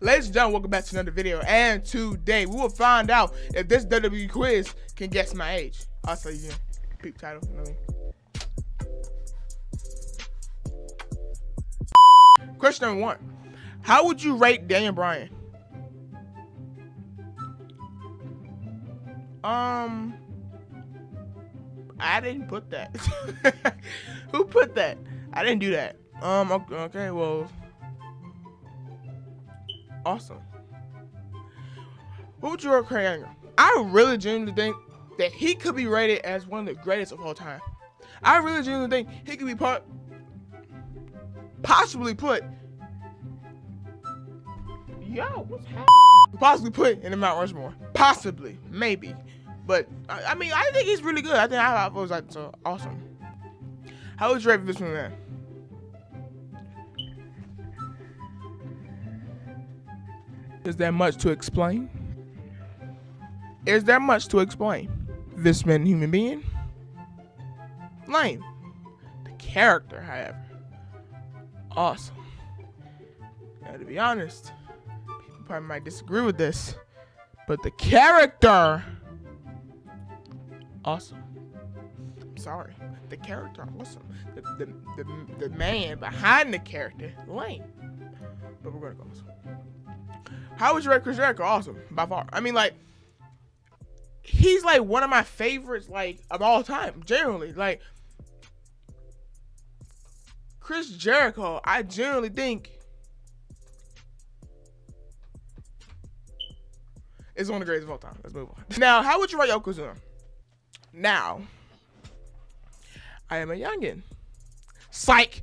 Ladies and gentlemen, welcome back to another video, and today we will find out if this WWE quiz can guess my age. I'll tell you, peep title. You know what I mean? Question number 1. How would you rate Daniel Bryan? I didn't put that. Who put that? I didn't do that. Okay, well, awesome. What would you rate Craig Angle? I really genuinely think that he could be rated as one of the greatest of all time. I really genuinely think he could be possibly put in the Mount Rushmore. Possibly, maybe. But I mean, I think he's really good. I think I was like so awesome. How would you rate Vince McMahon? Is there much to explain? Is there much to explain? This man, human being, lame. The character, however, awesome. Now, to be honest, people probably might disagree with this, but the character, awesome. I'm sorry, the character, awesome. The man behind the character, lame. But we're gonna go. How would you rate Chris Jericho? Awesome, by far. I mean, like, he's like one of my favorites, like, of all time. Generally, like, Chris Jericho, I generally think is one of the greatest of all time. Let's move on. Now, how would you rate Yokozuna? Now, I am a youngin. Psych.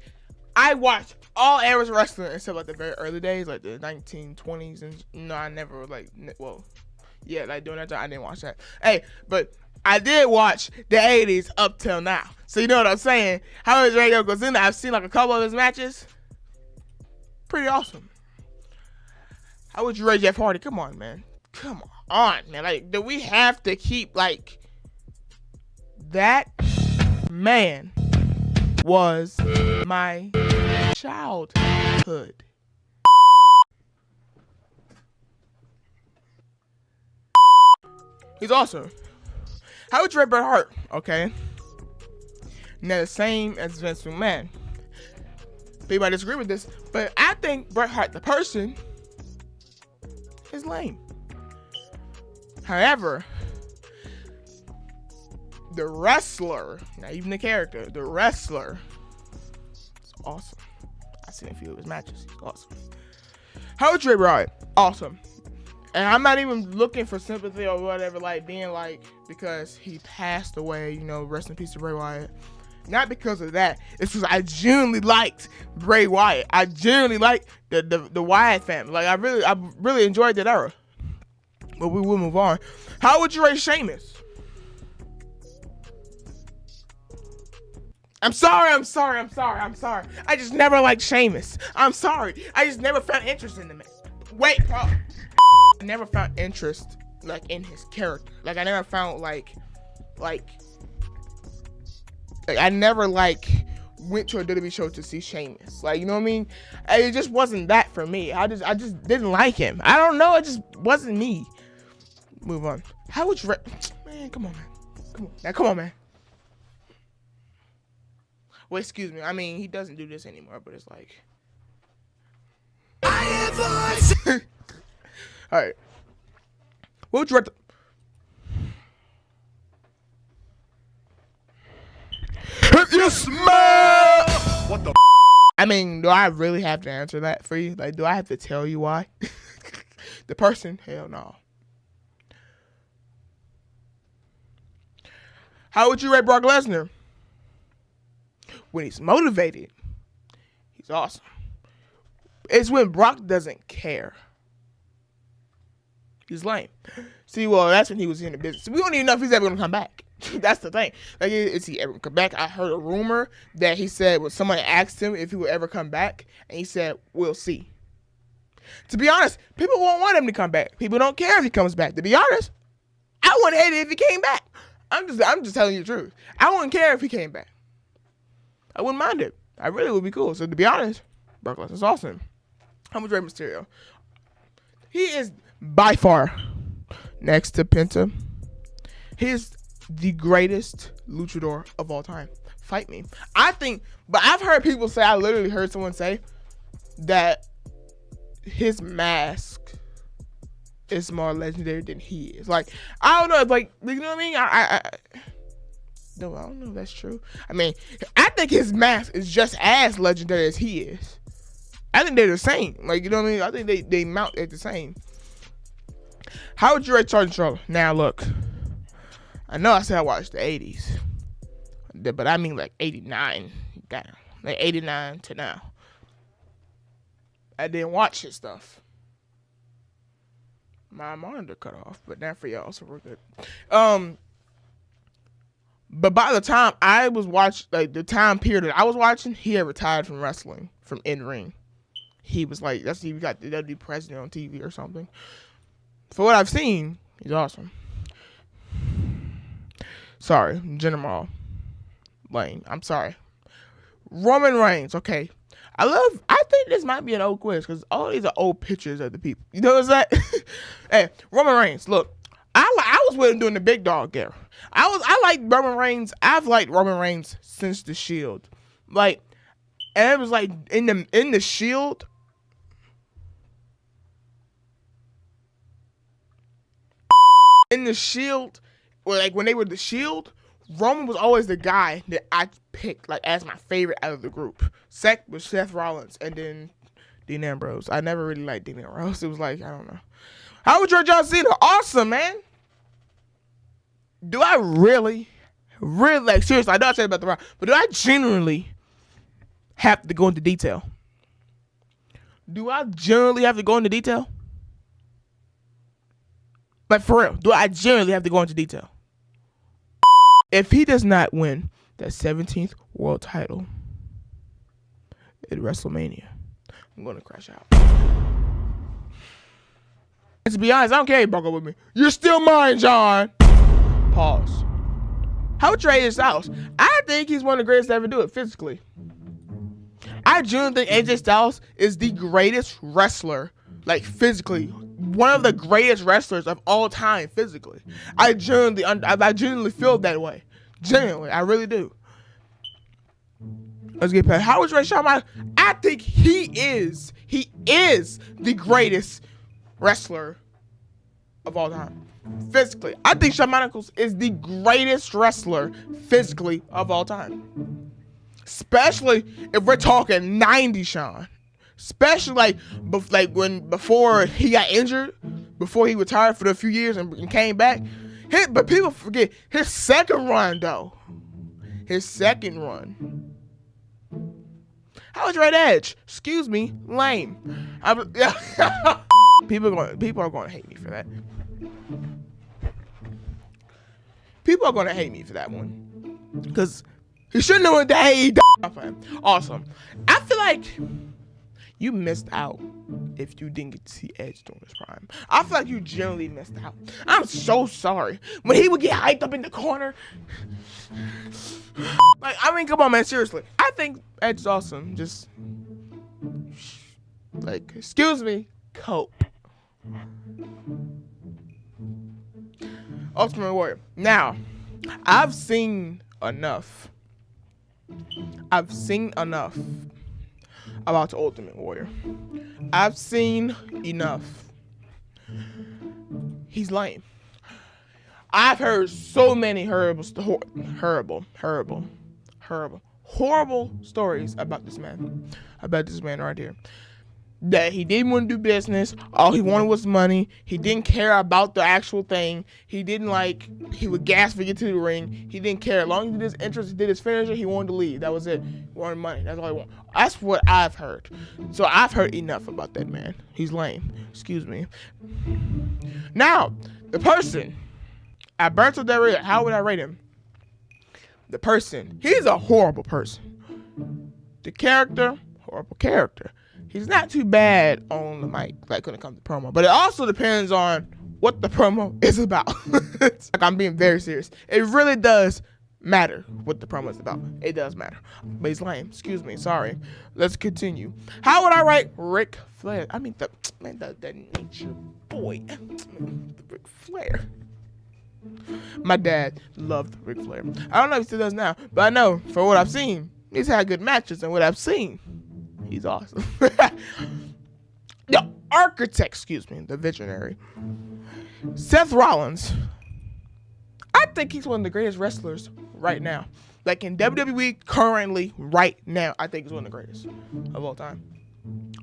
I watched all eras wrestling except like the very early days, like the 1920s, and I never like, well, yeah, like during that time I didn't watch that. Hey, but I did watch the 80s up till now. So you know what I'm saying? How is Ray Yokozuna? I've seen like a couple of his matches. Pretty awesome. How would you rate Jeff Hardy? Come on, man. Come on, man. Like, do we have to keep like that man was my childhood. He's awesome. How would you rate Bret Hart? Okay. Now the same as Vince McMahon. People might disagree with this, but I think Bret Hart, the person, is lame. However, the wrestler, not even the character, the wrestler, is awesome. I've seen a few of his matches. He's awesome. How would you rate Bray Wyatt? Awesome. And I'm not even looking for sympathy or whatever, like being like, because he passed away, you know, rest in peace to Bray Wyatt. Not because of that. It's because I genuinely liked Bray Wyatt. I genuinely liked the Wyatt family. Like, I really enjoyed that era. But we will move on. How would you rate Sheamus? I'm sorry. I just never liked Sheamus. I'm sorry. I just never found interest in the man. Wait, bro. I never found interest, like, in his character. Like, I never found, like I never, like, went to a WWE show to see Sheamus. Like, you know what I mean? It just wasn't that for me. I just didn't like him. I don't know. It just wasn't me. Move on. How would you rate? Man, come on, man. Come on, man. Well, excuse me. I mean, he doesn't do this anymore, but it's like. All right. What would you rate? If you smell. What the? I mean, do I really have to answer that for you? Like, do I have to tell you why? The person? Hell no. How would you rate Brock Lesnar? When he's motivated, he's awesome. It's when Brock doesn't care. He's lame. See, well, that's when he was in the business. We don't even know if he's ever going to come back. That's the thing. Like, is he ever going to come back? I heard a rumor that he said when someone asked him if he would ever come back, and he said, we'll see. To be honest, people won't want him to come back. People don't care if he comes back. To be honest, I wouldn't hate it if he came back. I'm just telling you the truth. I wouldn't care if he came back. I wouldn't mind it. I really would be cool. So to be honest, Brock Lesnar's awesome. How much Rey Mysterio? He is by far, next to Penta, he is the greatest luchador of all time. Fight me. I think, but I've heard people say, I literally heard someone say that his mask is more legendary than he is. Like, I don't know, like, you know what I mean? No, I don't know if that's true. I mean, I think his mask is just as legendary as he is. I think they're the same. Like, you know what I mean? I think they mount at the same. How would you rate Sergeant Charlie? Now, look. I know I said I watched the 80s. But I mean like 89 down. Like 89 to now. I didn't watch his stuff. My monitor cut off. But not for y'all, so we're good. But by the time I was watching, like the time period that I was watching, he had retired from wrestling, from in-ring. He was like, he got the WWE president on TV or something. For what I've seen, he's awesome. Sorry, General Lane. I'm sorry. Roman Reigns. Okay. I think this might be an old quiz because all these are old pictures of the people. You know what's that? Hey, Roman Reigns. Look, I was with him during the Big Dog era. I like Roman Reigns. I've liked Roman Reigns since the Shield. Like, and it was like in the Shield. In the Shield, or like when they were the Shield, Roman was always the guy that I picked like as my favorite out of the group. Second was Seth Rollins, and then Dean Ambrose. I never really liked Dean Ambrose. It was like, I don't know. How would John Cena? Awesome, man. Do I really, like, seriously, I know I said about the Rock, but do I genuinely have to go into detail? Do I generally have to go into detail? Like, for real, do I generally have to go into detail? If he does not win that 17th world title at WrestleMania, I'm going to crash out. And to be honest, I don't care if you broke up with me. You're still mine, John. Pause. How would you rate Styles? I think he's one of the greatest to ever do it physically. I genuinely think AJ Styles is the greatest wrestler, like physically. One of the greatest wrestlers of all time physically. I genuinely feel that way. Genuinely, I really do. Let's get past. How would you rate Shawn Michaels? I think he is the greatest wrestler of all time. Physically. I think Shawn Michaels is the greatest wrestler physically of all time. Especially if we're talking 90 Shawn. Especially before he got injured, before he retired for a few years and came back. But people forget his second run though. His second run. How would you rate Edge? Excuse me, lame. People are going to hate me for that. People are going to hate me for that one. Because he shouldn't have went to AEW. Awesome. I feel like you missed out if you didn't get to see Edge during his prime. I feel like you generally missed out. I'm so sorry. When he would get hyped up in the corner. Like, I mean, come on, man. Seriously. I think Edge is awesome. Just, like, excuse me, cope. Ultimate Warrior. Now, I've seen enough about the Ultimate Warrior. I've seen enough. He's lame. I've heard so many horrible stories about this man. About this man right here. That he didn't want to do business. All he wanted was money. He didn't care about the actual thing. He didn't he would gas to get to the ring. He didn't care. As long as he did his entrance, he did his finisher, he wanted to leave. That was it. He wanted money. That's all he wanted. That's what I've heard. So I've heard enough about that man. He's lame. Excuse me. Now, the person, Alberto Del Rio, how would I rate him? The person, he's a horrible person. The character, horrible character. He's not too bad on the mic, like when it comes to promo. But it also depends on what the promo is about. Like, I'm being very serious. It really does matter what the promo is about. It does matter. But he's lame. Excuse me. Sorry. Let's continue. How would I rate Ric Flair? I mean, the nature boy. Ric Flair. My dad loved Ric Flair. I don't know if he still does now, but I know for what I've seen, he's had good matches, and what I've seen, he's awesome. The architect, excuse me, the visionary, Seth Rollins. I think he's one of the greatest wrestlers right now. Like in WWE currently, right now, I think he's one of the greatest of all time.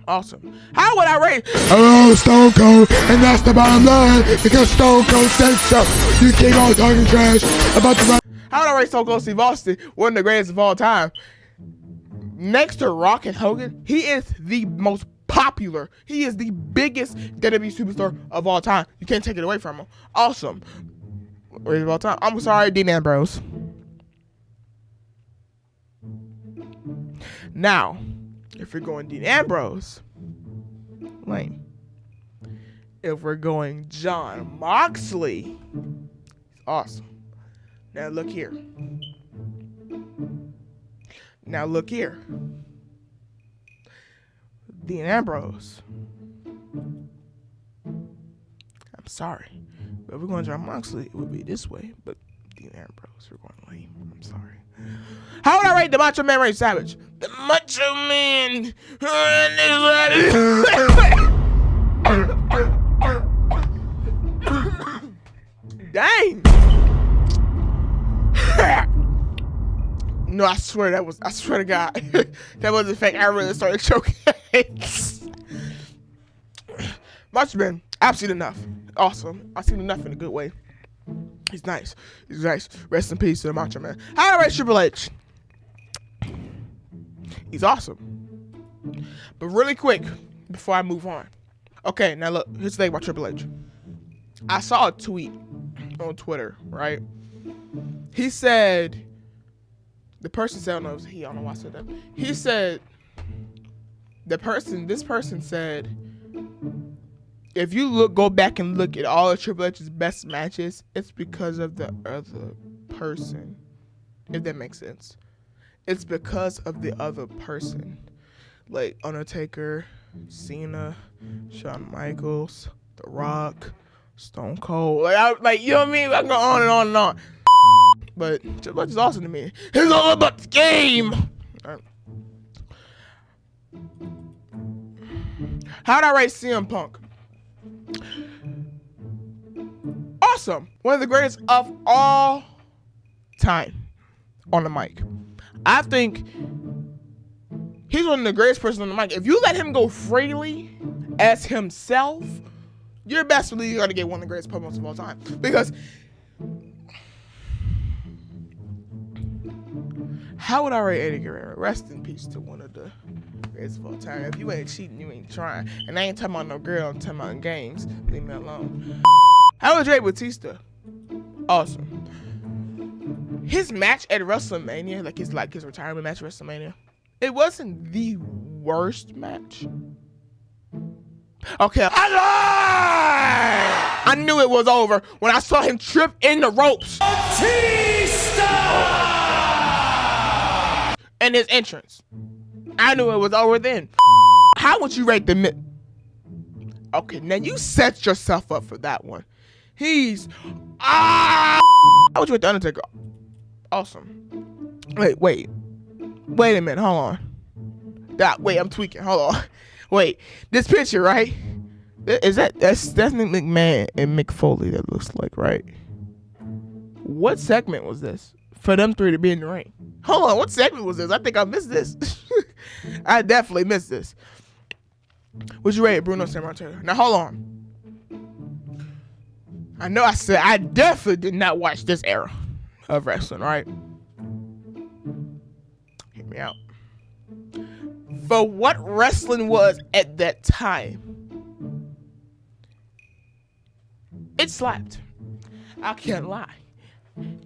Awesome. How would I rate? Hello, Stone Cold, and that's the bottom line, because Stone Cold said so. You keep on talking trash about the... How would I rate Stone Cold Steve Austin, one of the greatest of all time? Next to Rock and Hogan, he is the most popular. He is the biggest WWE superstar of all time. You can't take it away from him. Awesome. Greatest of all time. I'm sorry, Dean Ambrose. Now, if we're going Dean Ambrose, lame. If we're going John Moxley, awesome. Now look here. Now look here. Dean Ambrose. I'm sorry. But if we're going John Moxley, it would be this way. But Dean Ambrose, we're going lame. I'm sorry. How would I rate the Macho Man Randy Savage? The Macho Man. Dang. No, I swear to God. That wasn't fake. I really started choking. Macho Man, I've seen enough. Awesome. I've seen enough in a good way. He's nice. He's nice. Rest in peace to the Macho Man. How do I rate Triple H? He's awesome. But really quick, before I move on. Okay, now look. Here's the thing about Triple H. I saw a tweet on Twitter, right? He said, the person said, I don't know, it was he, I don't know why I said that. He said, this person said, if you go back and look at all of Triple H's best matches, it's because of the other person. If that makes sense. It's because of the other person. Like Undertaker, Cena, Shawn Michaels, The Rock, Stone Cold. Like you know what I mean? I can go on and on and on. But Triple H is awesome to me. It's all about the game. Right. How'd I rate CM Punk? Awesome. One of the greatest of all time on the mic. I think he's one of the greatest persons on the mic. If you let him go freely as himself, you're best believe you're going to get one of the greatest promos of all time. Because how would I rate Eddie Guerrero? Rest in peace to one of the greatest of all time. If you ain't cheating, you ain't trying. And I ain't talking about no girl, I'm talking about games. Leave me alone. How would I rate Batista? Awesome. His match at WrestleMania, like his retirement match at WrestleMania, it wasn't the worst match. Okay. I knew it was over when I saw him trip in the ropes. Batista! And his entrance. I knew it was over then. How would you rate the Okay, now you set yourself up for that one. How would you rate the Undertaker? Awesome. Wait a minute, hold on. Wait, I'm tweaking. Hold on. Wait, this picture, right? That's Nick McMahon and Mick Foley that looks like, right? What segment was this for them three to be in the ring? Hold on, what segment was this? I think I missed this. I definitely missed this. Would you rate Bruno Sammartino? Now hold on. I know I said I definitely did not watch this era of wrestling, right? Hear me out. For what wrestling was at that time, it slapped. I can't lie.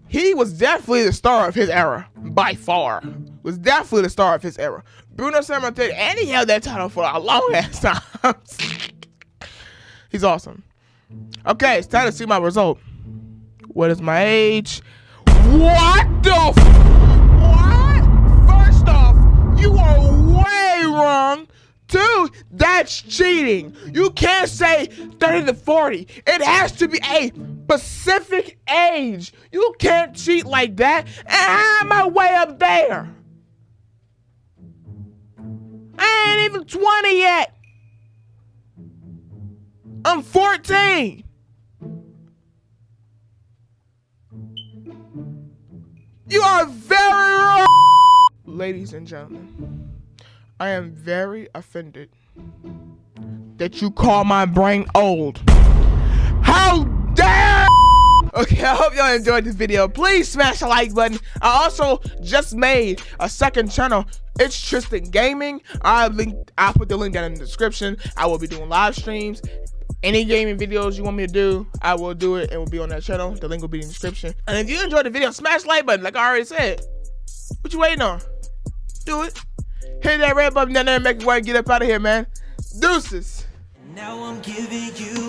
He was definitely the star of his era, by far. Was definitely the star of his era. Bruno Sammartino, and he held that title for a long ass time. He's awesome. Okay, it's time to see my result. What is my age? What the what? First off, you are way wrong. Dude, that's cheating. You can't say 30 to 40. It has to be a specific age. You can't cheat like that. And how am I way up there? I ain't even 20 yet. I'm 14. You are very wrong. Ladies and gentlemen, I am very offended that you call my brain old. How dare! Okay, I hope y'all enjoyed this video. Please smash the like button. I also just made a second channel. It's Tristan Gaming. I'll put the link down in the description. I will be doing live streams. Any gaming videos you want me to do, I will do it. It will be on that channel. The link will be in the description. And if you enjoyed the video, smash the like button like I already said. What you waiting on? Do it. Hit that red button down there and make it work. Get up out of here, man. Deuces. Now I'm giving you